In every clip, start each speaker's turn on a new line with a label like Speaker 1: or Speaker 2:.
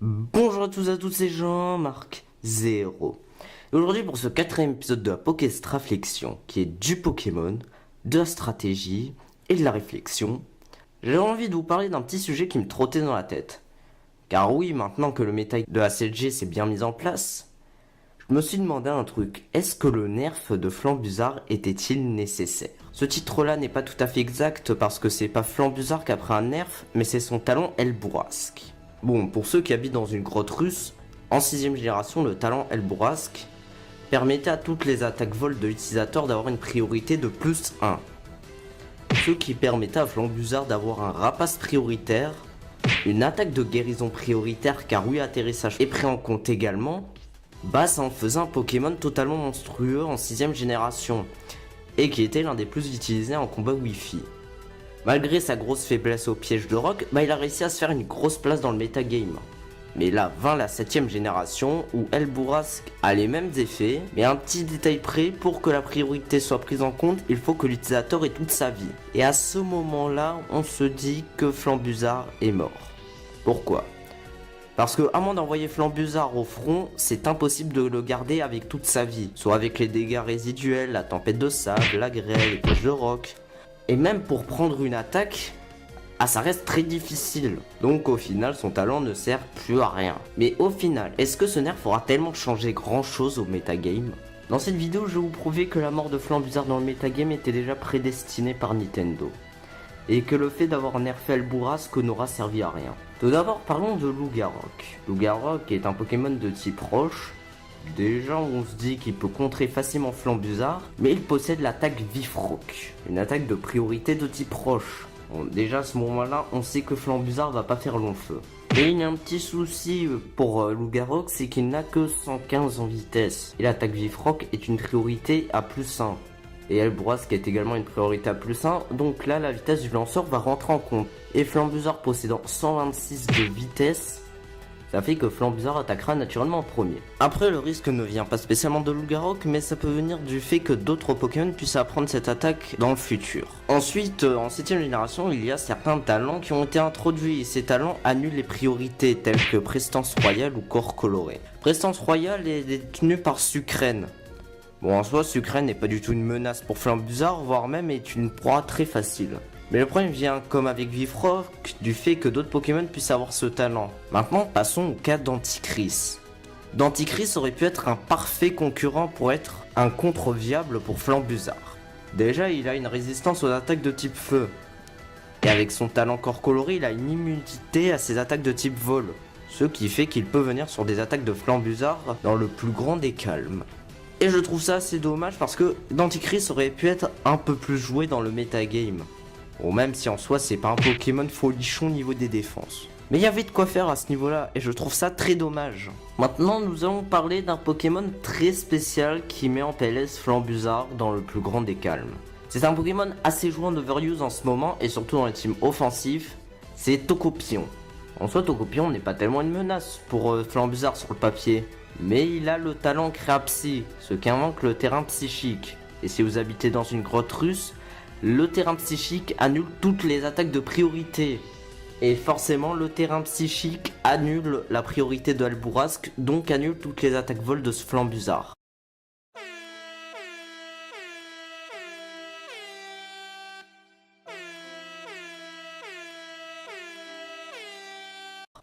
Speaker 1: Bonjour à tous et à toutes, c'est Jean-Marc Zéro. Et aujourd'hui pour ce quatrième épisode de la Pokéstraflexion, qui est du Pokémon, de la stratégie et de la réflexion, j'ai envie de vous parler d'un petit sujet qui me trottait dans la tête. Car oui, maintenant que le méta de la CLG s'est bien mis en place, je me suis demandé un truc. Est-ce que le nerf de Flambuzarr était-il nécessaire? Ce titre-là n'est pas tout à fait exact parce que c'est pas Flambuzarr qui a pris un nerf, mais c'est son talent Helbourasque. Bon, pour ceux qui habitent dans une grotte russe, en 6ème génération, le talent Helbourasque permettait à toutes les attaques vol de l'utilisateur d'avoir une priorité de plus 1. Ce qui permettait à Flambuzarr d'avoir un rapace prioritaire, une attaque de guérison prioritaire car oui, atterrissage est pris en compte également. Bah, ça en faisait un Pokémon totalement monstrueux en 6ème génération et qui était l'un des plus utilisés en combat Wi-Fi. Malgré sa grosse faiblesse au piège de roc, bah il a réussi à se faire une grosse place dans le metagame. Mais là vint la 7ème génération où Helbourasque a les mêmes effets, mais un petit détail près, pour que la priorité soit prise en compte, il faut que l'utilisateur ait toute sa vie. Et à ce moment-là, on se dit que Flambuzarr est mort. Pourquoi ? Parce que à moins d'envoyer Flambuzarr au front, c'est impossible de le garder avec toute sa vie. Soit avec les dégâts résiduels, la tempête de sable, la grêle, les pièges de roc. Et même pour prendre une attaque, ça reste très difficile. Donc au final, son talent ne sert plus à rien. Mais au final, est-ce que ce nerf aura tellement changé grand chose au metagame? Dans cette vidéo, je vais vous prouver que la mort de Flambuzarr dans le metagame était déjà prédestinée par Nintendo. Et que le fait d'avoir nerfé Helbourasque n'aura servi à rien. Tout d'abord, parlons de Lugarok. Lugarok est un Pokémon de type roche. Déjà, on se dit qu'il peut contrer facilement Flambuzarr, mais il possède l'attaque Vifroc, une attaque de priorité de type roche. Bon, déjà à ce moment-là, on sait que Flambuzarr va pas faire long feu. Et il y a un petit souci pour Lugarok, c'est qu'il n'a que 115 en vitesse. Et l'attaque Vifroc est une priorité à plus 1. Et Helbourasque est également une priorité à plus 1, donc là la vitesse du lanceur va rentrer en compte. Et Flambuzarr possédant 126 de vitesse, ça fait que Flambuzarr attaquera naturellement en premier. Après, le risque ne vient pas spécialement de Lugarok, mais ça peut venir du fait que d'autres Pokémon puissent apprendre cette attaque dans le futur. Ensuite, en 7ème génération, il y a certains talents qui ont été introduits, et ces talents annulent les priorités, telles que Prestance Royale ou Corps Coloré. Prestance Royale est détenue par Sucrène. Bon, en soi, Sucrène n'est pas du tout une menace pour Flambuzarr, voire même est une proie très facile. Mais le problème vient, comme avec Vifroc, du fait que d'autres Pokémon puissent avoir ce talent. Maintenant, passons au cas d'Anticris. D'Anticris aurait pu être un parfait concurrent pour être un contre viable pour Flambuzarr. Déjà, il a une résistance aux attaques de type feu. Et avec son talent corps coloré, il a une immunité à ses attaques de type vol. Ce qui fait qu'il peut venir sur des attaques de Flambuzarr dans le plus grand des calmes. Et je trouve ça assez dommage parce que D'Anticris aurait pu être un peu plus joué dans le metagame. Bon, même si en soi c'est pas un Pokémon folichon au niveau des défenses. Mais il y avait de quoi faire à ce niveau-là et je trouve ça très dommage. Maintenant nous allons parler d'un Pokémon très spécial qui met en PLS Flambuzarr dans le plus grand des calmes. C'est un Pokémon assez joué en overuse en ce moment et surtout dans les teams offensifs, c'est Tokopion. En soi Tokopion n'est pas tellement une menace pour Flambuzarr sur le papier. Mais il a le talent Créapsy, ce qui invoque le terrain psychique. Et si vous habitez dans une grotte russe, le terrain psychique annule toutes les attaques de priorité. Et forcément, le terrain psychique annule la priorité de Helbourasque, donc annule toutes les attaques vol de ce Flambuzarr.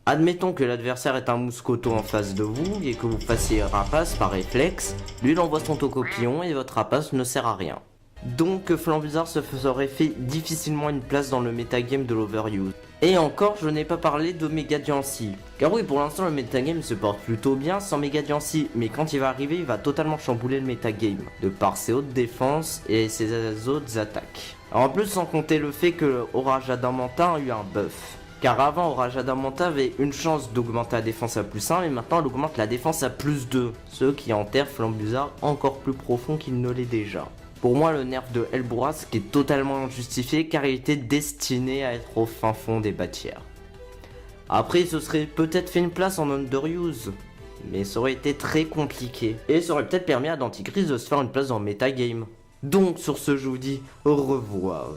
Speaker 1: Admettons que l'adversaire est un Mouscoto en face de vous et que vous fassiez Rapace par réflexe, lui il envoie son Tokopion et votre Rapace ne sert à rien. Donc Flambuzarr se serait fait difficilement une place dans le metagame de l'overuse. Et encore, je n'ai pas parlé de Megadiancie. Car oui, pour l'instant le metagame se porte plutôt bien sans Megadiancie, mais quand il va arriver, il va totalement chambouler le metagame, de par ses hautes défenses et ses autres attaques. Alors, en plus, sans compter le fait que Orage Adamantine a eu un buff. Car avant, Orage Adamantine avait une chance d'augmenter la défense à plus 1, mais maintenant elle augmente la défense à plus 2. Ce qui enterre Flambuzarr encore plus profond qu'il ne l'est déjà. Pour moi, le nerf de Helbourasque est totalement injustifié car il était destiné à être au fin fond des bâtières. Après, il se serait peut-être fait une place en underuse, mais ça aurait été très compliqué. Et ça aurait peut-être permis à D'Anticris de se faire une place dans le metagame. Donc sur ce, je vous dis au revoir.